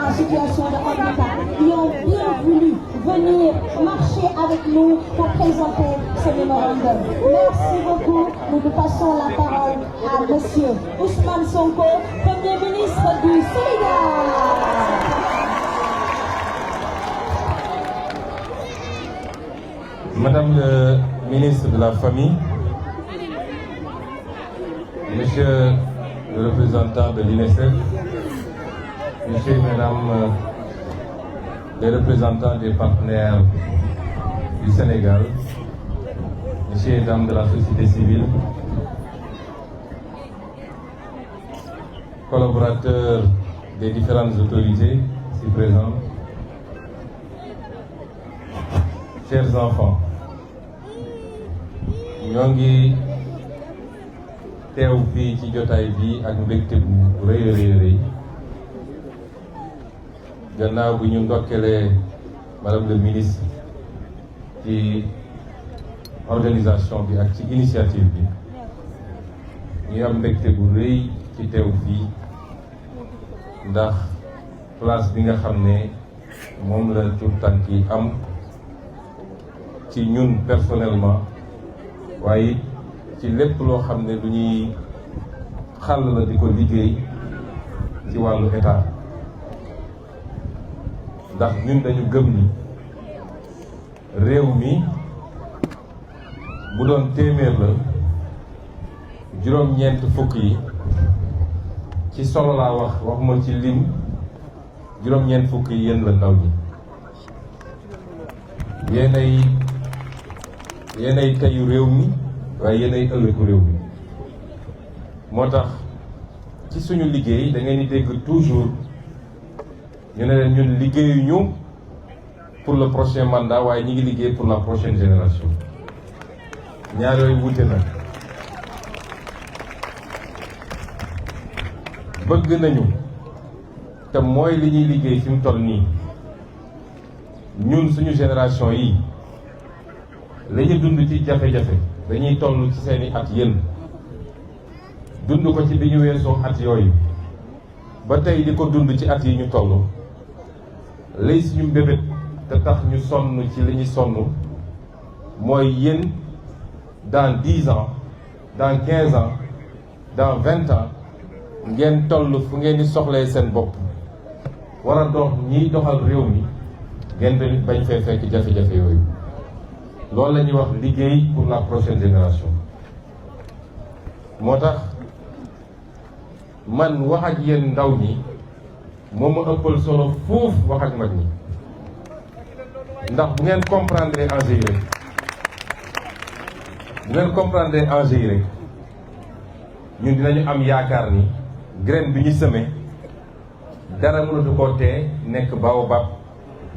en situation de handicap qui ont bien voulu venir marcher avec nous pour présenter ce mémorandum. Merci beaucoup. Nous passons la parole à Monsieur Ousmane Sonko, Premier ministre du Sénégal. Madame le ministre de la Famille, Monsieur le représentant de l'UNICEF, Monsieur et Madame les représentants des partenaires du Sénégal, Monsieur et Dames de la société civile, collaborateurs des différentes autorités ici présentes, chers enfants, ñoo ngi teew fii ci jotaay bi ak mbégte bu rëy a rëy gannaaw bu ñu ndokkelee madame le ministre ci organisation bi ak ci initiative bi ñu am mbégte bu rëy ci teew fii ndax place bi nga xam ne moom la tur tànk yi am ci ñun personnellement waaye ci lépp loo xam ne lu ñuy xàll la di ko liggéey ci wàllu état ndax ñun dañu gëm ni réew mi bu doon téeméer la juróom-ñeent fukk yi ci solo laa waxuma ci lim juróom-ñeent fukk yi yéen la ndaw ñi yéenay teyu réew mi waaye yéenay ëllëgu réew mi moo tax ci suñu liggéey da ngeen di dégg toujours ñu ne leen ñun liggéeyuñu pour le prochain mandat waaye ñi ngi liggéey pour la prochaine génération ñaar yooyu wute na bëgg nañu te mooy li ñuy liggéey fi mu toll nii ñun suñu génération yi la ñu dund ci jafe-jafe dañuy toll ci seeni at yéen dund ko ci bi ñu weesoo at yooyu ba tey di ko dund ci at yi ñu toll lay suñu mbébét te tax ñu sonn ci li ñu sonn mooy yéen dans 10 ans dans 15 ans dans 20 ans ngeen toll fu ngeen di soxlee seen bopp war a dox ñiy doxal réew mi ngeen tamit bañ fee fekk jafe-jafe yooyu loolu la ñuy wax liggéey pour la prochaine génération moo tax man wax ak yéen ndaw ñi moo ma ëppal solo fuuf wax ak mag ñi ndax bu ngeen comprendre enjeu yi rek ñun dinañu am yaakaar ni graine bi ñu semé dara mënatu koo tee nekk baobab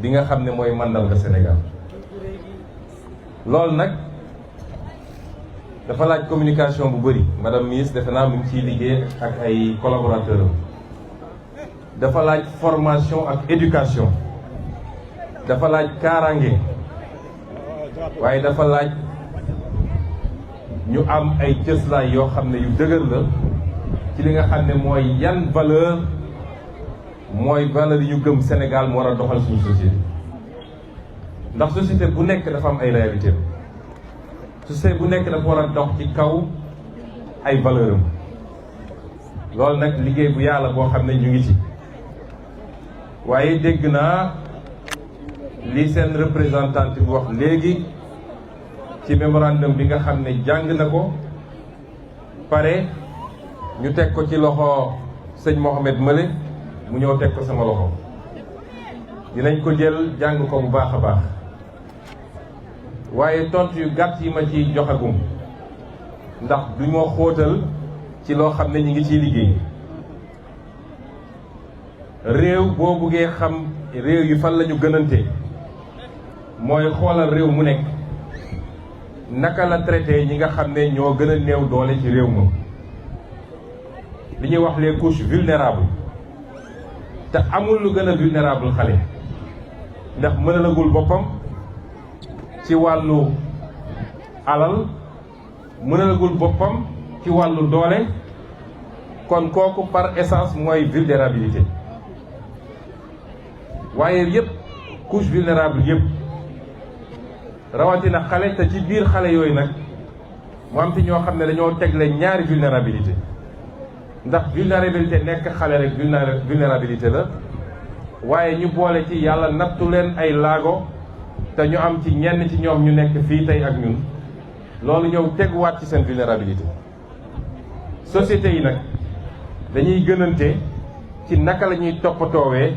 bi nga xam ne mooy màndarga Sénégal loolu nag dafa laaj communication bu bëri madame ministre defe naa mu ngi ciy liggéey ak ay collaborateurs dafa laaj formation ak éducation dafa laaj kaaraange waaye dafa laaj ñu am ay cëslaay yoo xam ne yu dëgër la ci li nga xam ne mooy yan valeur yi ñu gëm Sénégal mu war a doxal suñu société ndax société bu nekk dafa am ay réalité société bu nekk dafa war a dox ci kaw ay valeur am loolu nag liggéey bu yàlla boo xam ne ñu ngi ci waaye dégg naa li seen représentante bi wax léegi ci mémorandum bi nga xam ne jàng na ko pare ñu teg ko ci loxo sëñ Mohamed Male mu ñëw teg ko sama loxo dinañ ko jël jàng ko bu baax a baax waaye tontu yu gàtt yi ma ci joxagum ndax du ma xóotal ci loo xam ne ñi ngi ciy liggéey réew boo buggee xam réew yi fan la ñu gënante mooy xoolal réew mu nekk naka la traité ñi nga xam ne ñoo gën a néew doole ci réew ma li ñuy wax les couches vulnérables te amul lu gën a vulnérable xale ndax mënalagul boppam ci wàllu alal, mënalagul boppam ci wàllu doole, kon kooku par essence mooy vulnérabilité. waaye yëpp couche vulnérable yëpp rawatina xale, te ci biir xale yooyu nag mu am ci ñoo xam ne dañoo tegle ñaari vulnérabilité, ndax vulnérabilité nekk xale rek vulnérabilité la, waaye ñu boole ci yàlla nattu leen ay laago te ñu am ci ñenn ci ñoom ñu nekk fii tey ak ñun, loolu ñëw teguwaat ci seen vulnérabilité. société yi nag dañuy gënante ci naka la ñuy toppatoowee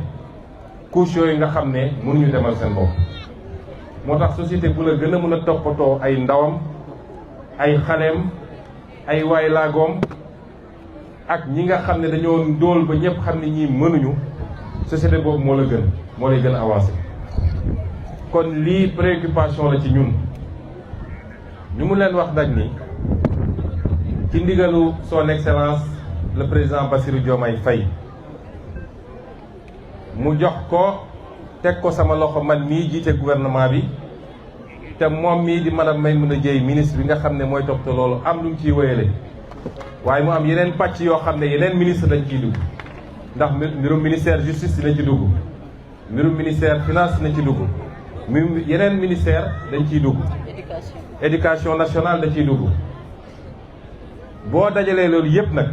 couche yooyu nga xam ne mënuñu demal seen bopp. moo tax société bu la gën a mën a toppatoo ay ndawam, ay xaleem, ay waay laagoom ak ñi nga xam ne dañoo ndóol ba ñëpp xam ne ñii mënuñu, société boobu moo lay gën a avancé. kon lii préoccupation la ci ñun. ñu mu leen wax nag ni ci ndigalu son excellence le président Bassirou Diomaye Faye mu jox ko teg ko sama loxo man mii jiite gouvernement bi, te moom mii di madame Maïmouna Dièye ministre bi nga xam ne mooy toppatoo loolu am lu mu ciy wéyale, waaye mu am yeneen pàcc yoo xam ne yeneen ministre dañ ciy dugg, ndax mbirum ministère justice dina ci dugg, mbirum ministère finance dina ci dugg, yeneen ministère dañ ciy dugg, éducation nationale da ciy dugg. boo dajalee loolu yëpp nag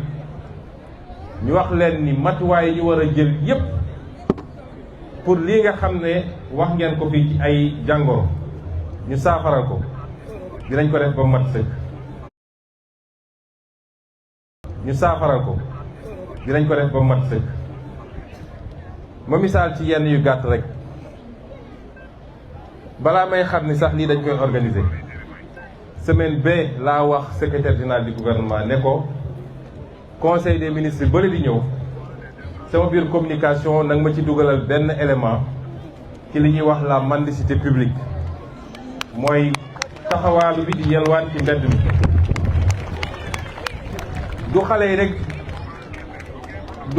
ñu wax leen ni matuwaay yi ñu war a jël yëpp pour lii nga xam ne wax ngeen ko fii ci ay jàngoro ñu saafaral ko, dinañ ko def ba mat sëkk. ñu saafaral ko dinañ ko def ba mat sëkk. ma misaal ci yenn yu gàtt rek balaa may xam ni sax lii dañ koy organiser. semaine ba laa wax secrétaire général du gouvernement ne ko conseil des ministres bële di ñëw sama biir communication nag ma ci dugalal benn élément ci li ñuy wax la mendicité publique, mooy taxawaalu bi di yelwaan ci mbedd mi. du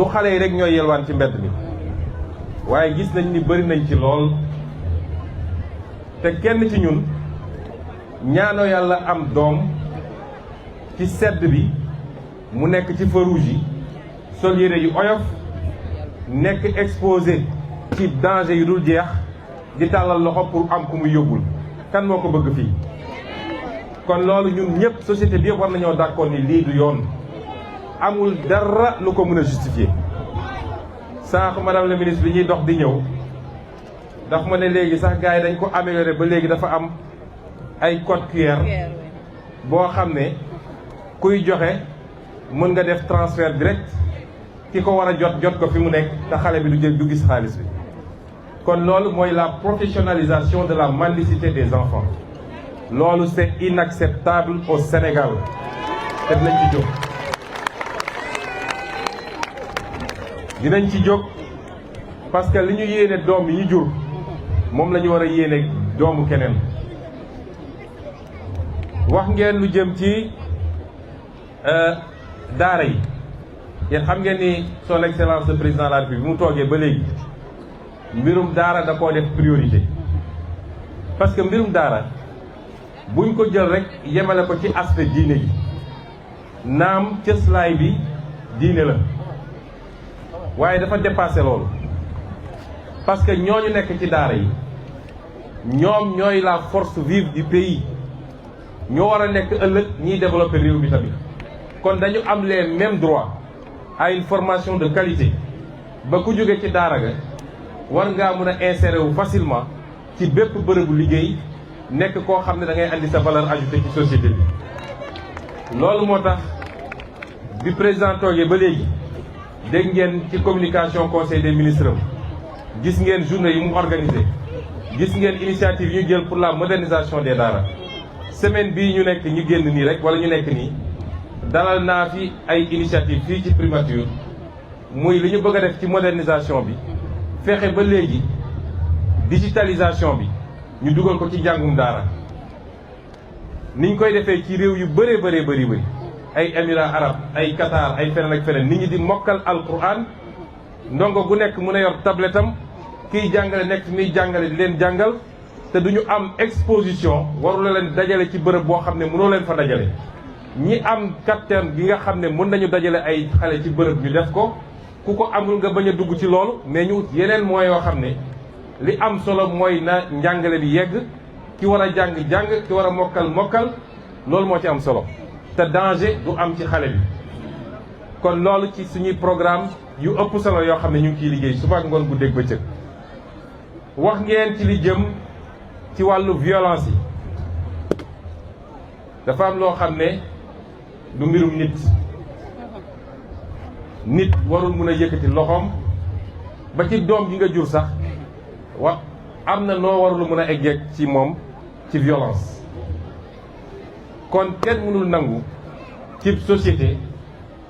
xale yi rek ñooy yelwaan ci mbedd mi, waaye gis nañ ni bëri nañ ci lool, te kenn ci ñun ñaanoo yàlla am doom ci sedd bi mu nekk ci feu rouge yi, sol yére yu oyof, nekk exposé ci danger yu dul jeex, di tàllal loxo pour am ku muy yóbbul. kan moo ko bëgg fii? kon loolu ñun ñëpp société bi yëpp war nañoo d'accord ni lii du yoon, amul dara lu ko mën a justifier. sànq madame la ministre bi ñuy dox di ñëw daf ma ne léegi sax gars yi dañ ko amélioré ba léegi dafa am ay code QR boo xam ne kuy joxe mën nga def transfert direct, ki ko war a jot ko fi mu nekk te xale bi du gis xaalis bi. kon loolu mooy la professionnalisation de la mendicité des enfants. loolu c'est inacceptable au Sénégal te dinañ ci jóg parce que li ñu yéene doom yi ñu jur moom la ñu war a yéene doomu keneen. wax ngeen lu jëm ci daara yi, yéen xam ngeen ni son excellence le président de la République bi mu toogee ba léegi mbirum daara da koo def priorité. parce que mbirum daara buñ ko jël rek yemale ko ci aspect diine gi, naam cëslaay bi diine la, waaye dafa dépassé loolu. parce que ñooñu nekk ci daara yi ñoom ñooy la force vive du pays, ñoo war a nekk ëllëg ñiy développer réew mi tamit. kon dañu am les mêmes droits à une formation de qualité ba ku jóge ci daara ga war ngaa mën a insérer wu facilement ci bépp bërëbu liggéey, nekk koo xam ne da ngay andi sa valeur ajoutée ci société bi. loolu moo tax bi président toogee ba léegi dégg ngeen ci communication conseil des ministres am, gis ngeen journée yi mu organisé, gis ngeen initiative yi ñu jël pour la modernisation des daara. semaine bii ñu nekk ñu génn nii rek wala ñu nekk nii dalal naa fi ay initiative fii ci primature, muy li ñu bëgg a def ci modernisation bi, fexe ba léegi digitalisation bi ñu dugal ko ci njàngum daara. niñ koy defee ci réew yu bëree bëri ay Émirats arabes, ay Qatar, ay feneen ak feneen, nit ñi di mokkal alquran, ndongo gu nekk mën a yor tablette am kiy jàngale nekk fi muy jàngale di leen jàngal te duñu am exposition warula leen dajale ci bërëb boo xam ne mënoo leen fa dajale ñi am kattan gi nga xam ne mën nañu dajale ay xale ci bërëb ñu def ko ku ko amul nga bañ a dugg ci loolu mais ñu ut yeneen moyens yoo xam ne li am solo mooy na njàngale bi yegg ki war a jàng ki war a mokkal loolu moo ci am solo te danger du am ci xale bi kon loolu ci suñuy programme yu ëpp solo yoo xam ne ñu ngi ciy liggéey suba ak ngoon guddeeg bëccëg wax ngeen ci li jëm ci wàllu violence yi dafa am loo xam ne du mbirum nit warul mun a yëkkati loxoom ba ci doom gi nga jur sax am na noo warul mun a egg ci moom ci violence kon kenn mënul nangu ci société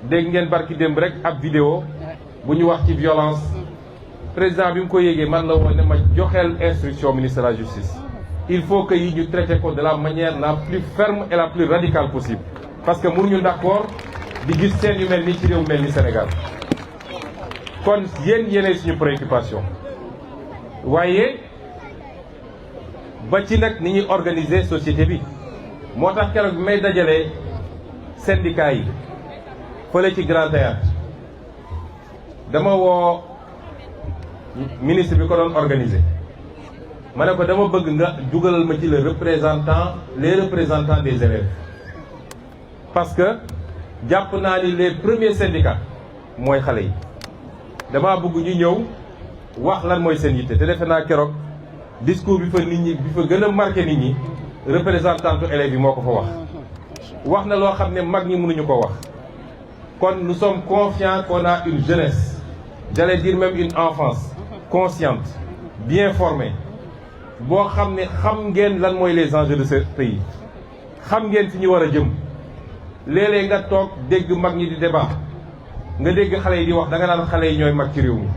dégg ngeen barki démb rek ab vidéo bu ñu wax ci violence président bi mu ko yéegee man la woon ne ma joxeel instruction ministre de la justice il faut que yi ñu traité ko de la manière la plus ferme et la plus radicale possible parce que mënuñu d'accord di gis seen yu mel ni ci réew mel ni Sénégal kon yéenay suñu préoccupation waaye ba ci nag ni ñuy organiser société bi moo tax keroog bi may dajalee syndicat yi fële ci Grand Théâtre dama woo ministre bi ko doon organiser ma ne ko dama bëgg nga dugalal ma ci les représentants des élèves parce que jàpp naa ni les premiers syndicats mooy xale yi dama bëgg ñu ñëw wax lan mooy seen yitte te defe naa keroog discours bi fa gën a marqué nit ñi représentantu élèves yi moo ko fa wax na loo xam ne mag ñi mënuñu ko wax kon nous sommes confiants qu'on a une jeunesse j'allais dire même une enfance consciente bien formée boo xam ne xam ngeen lan mooy les enjeux de ce pays xam ngeen fi ñu war a jëm léeg-léeg nga toog dégg mag ñi di débat nga dégg xale yi di wax da nga naan xale yi ñooy mag ci réew mi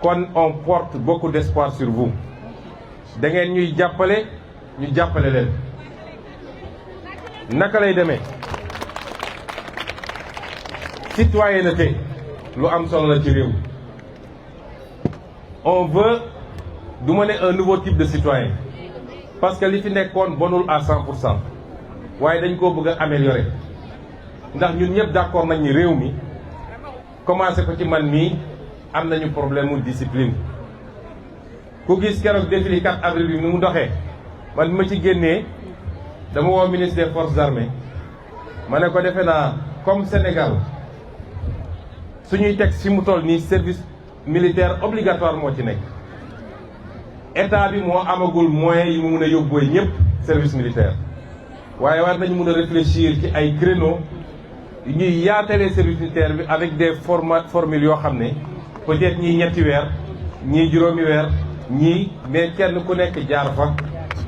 kon on porte beaucoup d'espoir sur vous da ngeen ñuy jàppale ñu jàppale leen naka lay demee citoyenneté lu am solo la ci réew on veut du ma ne un nouveau type de citoyen parce que li fi nekkoon bonul à 100% waaye dañ koo bëgg a améliorer ndax ñun ñëpp d'accord nañ ni réew mi commencé ko ci man mii am nañu problème mu discipline ku gis keroog défilé 4 avril bi ni mu doxee man bi ma ci génnee dama woo ministre des forces armées ma ne ko defe naa comme Sénégal suñuy teg fi mu toll nii service militaire obligatoire moo ci nekk état bi moo amagul moyens yi mu mun a yóbbooy ñëpp service militaire waaye war nañu mun a réfléchir ci ay créneaux yu ñuy yaatalee service militaire bi avec des formules yoo xam ne peut-être ñii 3 weer ñii 5 weer ñii mais kenn ku nekk jaar fa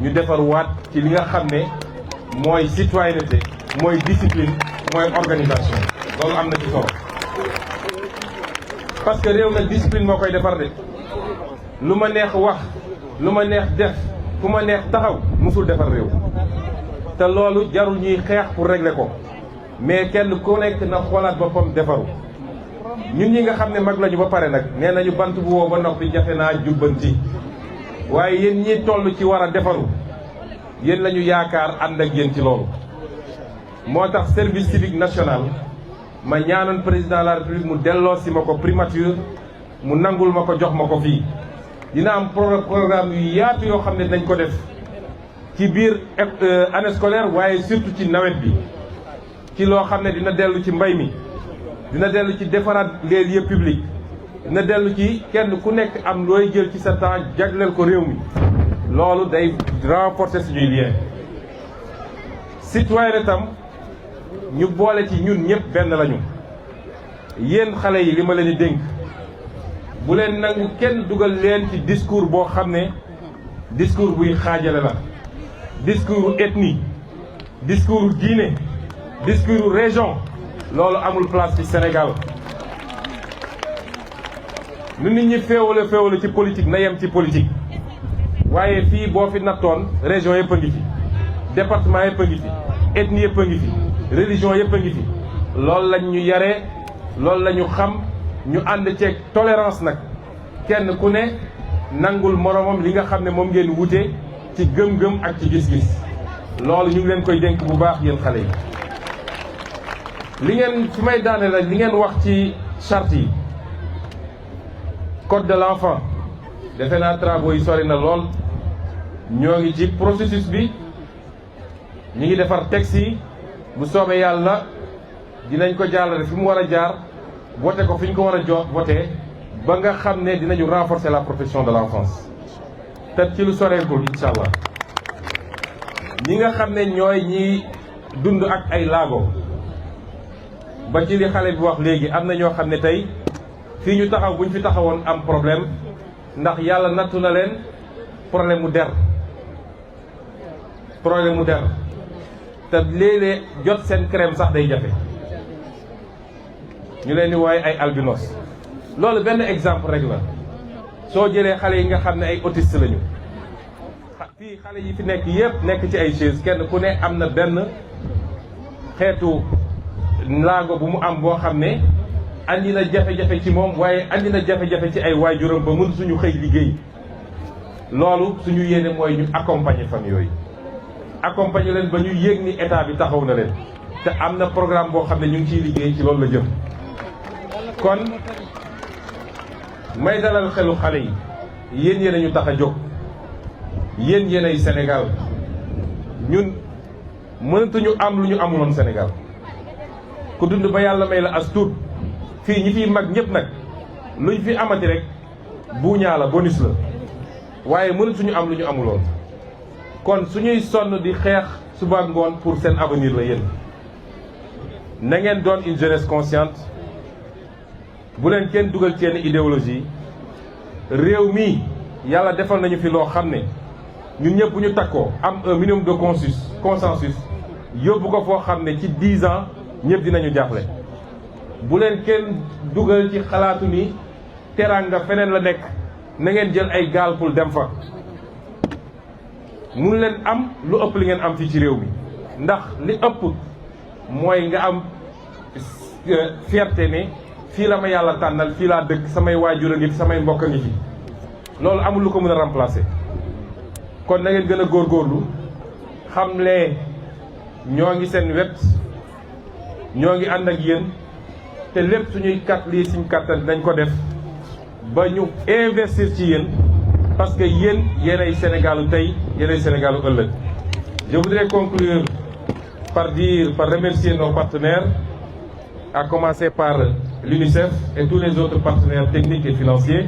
ñu defar waat ci li nga xam ne mooy citoyenneté mooy discipline mooy organisation loolu am na ci solo parce que réew nag discipline moo koy defar de lu ma neex wax lu ma neex def fu ma neex taxaw musul defar réew te loolu jarul ñuy xeex pour régler ko mais kenn ku nekk na xoolaat boppam defaru ñun ñi nga xam ne mag lañu ba pare nag nee nañu bant bu woo ba noppi jafe naa jubbanti waaye yéen ñi toll ci war a defaru yéen la ñu yaakaar ànd ak yéen ci loolu moo tax service civique national ma ñaanoon président de la république mu delloo si ma ko primature mu nangul ma ko jox ma ko fii dina am programme yu yaatu yoo xam ne dinañ ko def ci biir année scolaire waaye surtout ci nawet bi ci loo xam ne dina dellu ci mbay mi dina dellu ci defaraat les lieux publics dina dellu ci kenn ku nekk am looy jël ci sa temps jagleel ko réew mi loolu day renforcer suñuy lien citoyen itam ñu boole ci ñun ñëpp benn lañu yéen xale yi li ma leen di dénk bu leen nangu kenn dugal leen ci discours boo xam ne discours buy xaajale la discours ethnie discours diine discours région loolu amul place ci Sénégal nu nit ñi féewale ci politique na yem ci politique waaye fii boo fi nattoon région yëpp a ngi fi département yëpp a ngi fi ethnie yëpp a ngi fi religion yëpp a ngi fi loolu lañ ñu yaree loolu la ñu xam ñu ànd ceeg tolérance nag kenn ku ne nangul moromam li nga xam ne moom ngeen wute ci gëm-gëm ak ci gis-gis loolu ñu ngi leen koy dénk bu baax yéen xale yi. li ngeen fi may daane la li ngeen wax ci charte yi code de l'enfant defe naa travaux yi sori na lool ñoo ngi ci processus bi ñu ngi defar texte yi bu soobee yàlla dinañ ko jàllale fi mu war a jaar voté ko fi ñu ko war a voté ba nga xam ne dinañu renforcer la protection de l'enfance te ci lu soreekul incha allah ñi nga xam ne ñooy ñi dund ak ay laago ba ci li xale bi wax léegi am na ñoo xam ne tey fii ñu taxaw bu ñu fi taxawoon am problème ndax yàlla nattu na leen problème mu der te léeg-léeg jot seen crème sax day jafe ñu leen di wooye ay albinos loolu benn exemple rek la soo jëlee xale yi nga xam ne ay autiste lañu fii xale yi fi nekk yépp nekk ci ay chaise kenn ku ne am na benn xeetu laago bu mu am boo xam ne andi na jafe-jafe ci moom waaye andi na jafe-jafe ci ay waajuram ba mën suñu xëy liggéey loolu suñu yéene mooy ñu accompagner famille yooyu accompagner leen ba ñu yéeg ni état bi taxaw na leen te am na programme boo xam ne ñu ngi ciy liggéey ci loolu la jëm kon may dalal xelu xale yi yéen yéen a ñu tax a jóg yéen yéen ay Sénégal ñun mënatuñu am lu ñu amuloon Sénégal ku dund ba yàlla may la as tuut fii ñi fiy mag ñëpp nag luñ fi amati rek buuñaa la bonus la waaye mënatuñu am lu ñu amuloon kon suñuy sonn di xeex suba ak ngoon pour seen avenir la yéen na ngeen doon une jeunesse consciente bu leen kenn dugal ci yenn idéologie réew mi yàlla defal nañu fi loo xam ne ñun ñëpp bu ñu takkoo am un minimum de consensus yóbbu ko foo xam ne ci 10 ans ñëpp dinañu jaaxle bu leen kenn dugal ci xalaatu ni teraanga feneen la nekk na ngeen jël ay gaal pour dem fa mun leen am lu ëpp li ngeen am fii ci réew mi ndax li ëpp mooy nga am fierté ne fii la ma yàlla tànnal fii laa dëkk samay waajur a ngi fi samay mbokk a ngi fi loolu amul lu ko mën a remplacer kon na ngeen gën a góorgóorlu xam lee ñoo ngi seen wet ñoo ngi ànd ak yéen te lépp suñuy lii suñu kattan dinañ ko def ba ñu investir ci yéen parce que yéen yéenay Sénégalu tey yéenay Sénégalu ëllëg. Je voudrais conclure par remercier nos partenaires, à commencer par l'UNICEF et tous les autres partenaires techniques et financiers,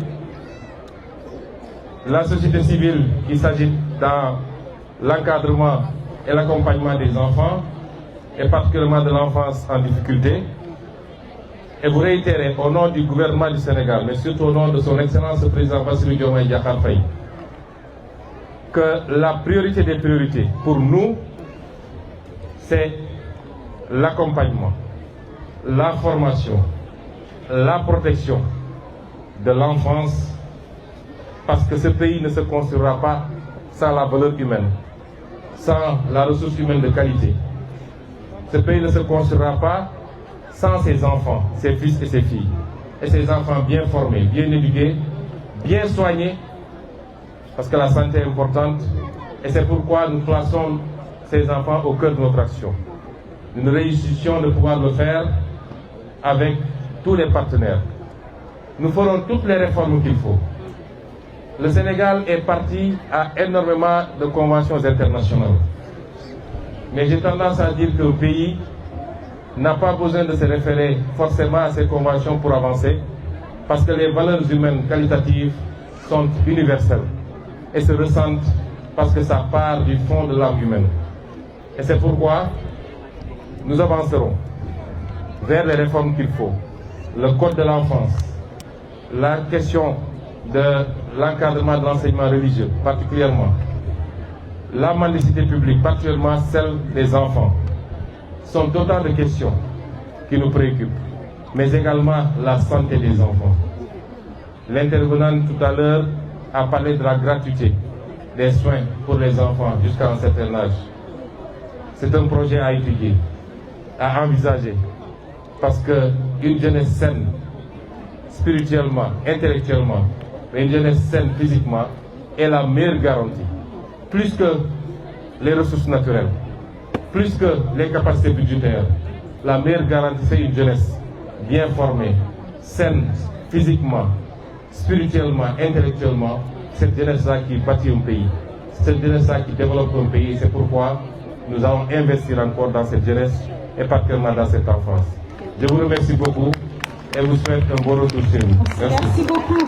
la société civile qui s'agit dans l'encadrement et l'accompagnement des enfants, et particulièrement de l'enfance en difficulté, et vous réitérer au nom du gouvernement du Sénégal, mais surtout au nom de son Excellence le Président Bassirou Diomaye Diakhar Faye, que la priorité des priorités pour nous, c'est l'accompagnement, la formation, la protection de l'enfance, parce que ce pays ne se construira pas sans la valeur humaine, sans la ressource humaine de qualité. Ce pays ne se construira pas sans ses enfants, ses fils et ses filles, et ses enfants bien formés, bien éduqués, bien soignés, parce que la santé est importante, et c'est pourquoi nous plaçons ces enfants au cœur de notre action. Nous réussissions de pouvoir le faire avec tous les partenaires. Nous ferons toutes les réformes qu'il faut. Le Sénégal est parti à énormément de conventions internationales. Mais j'ai tendance à dire qu'un pays n'a pas besoin de se référer forcément à ces conventions pour avancer, parce que les valeurs humaines qualitatives sont universelles et se ressentent parce que ça part du fond de l'âme humaine. Et c'est pourquoi nous avancerons vers les réformes qu'il faut. Le code de l'enfance, la question de l'encadrement de l'enseignement religieux, particulièrement, la mendicité publique, particulièrement celle des enfants, sont autant de questions qui nous préoccupent, mais également la santé des enfants. L'intervenant tout à l'heure a parlé de la gratuité des soins pour les enfants jusqu'à un certain âge. C'est un projet à étudier, à envisager, parce qu'une jeunesse saine, spirituellement, intellectuellement, Mais une jeunesse saine physiquement est la meilleure garantie. Plus que les ressources naturelles, plus que les capacités budgétaires, la meilleure garantie, c'est une jeunesse bien formée, saine physiquement, spirituellement, intellectuellement. Cette jeunesse-là qui bâtit un pays, cette jeunesse-là qui développe un pays. C'est pourquoi nous allons investir encore dans cette jeunesse et particulièrement dans cette enfance. Je vous remercie beaucoup et vous souhaite un bon retour chez vous. Merci beaucoup.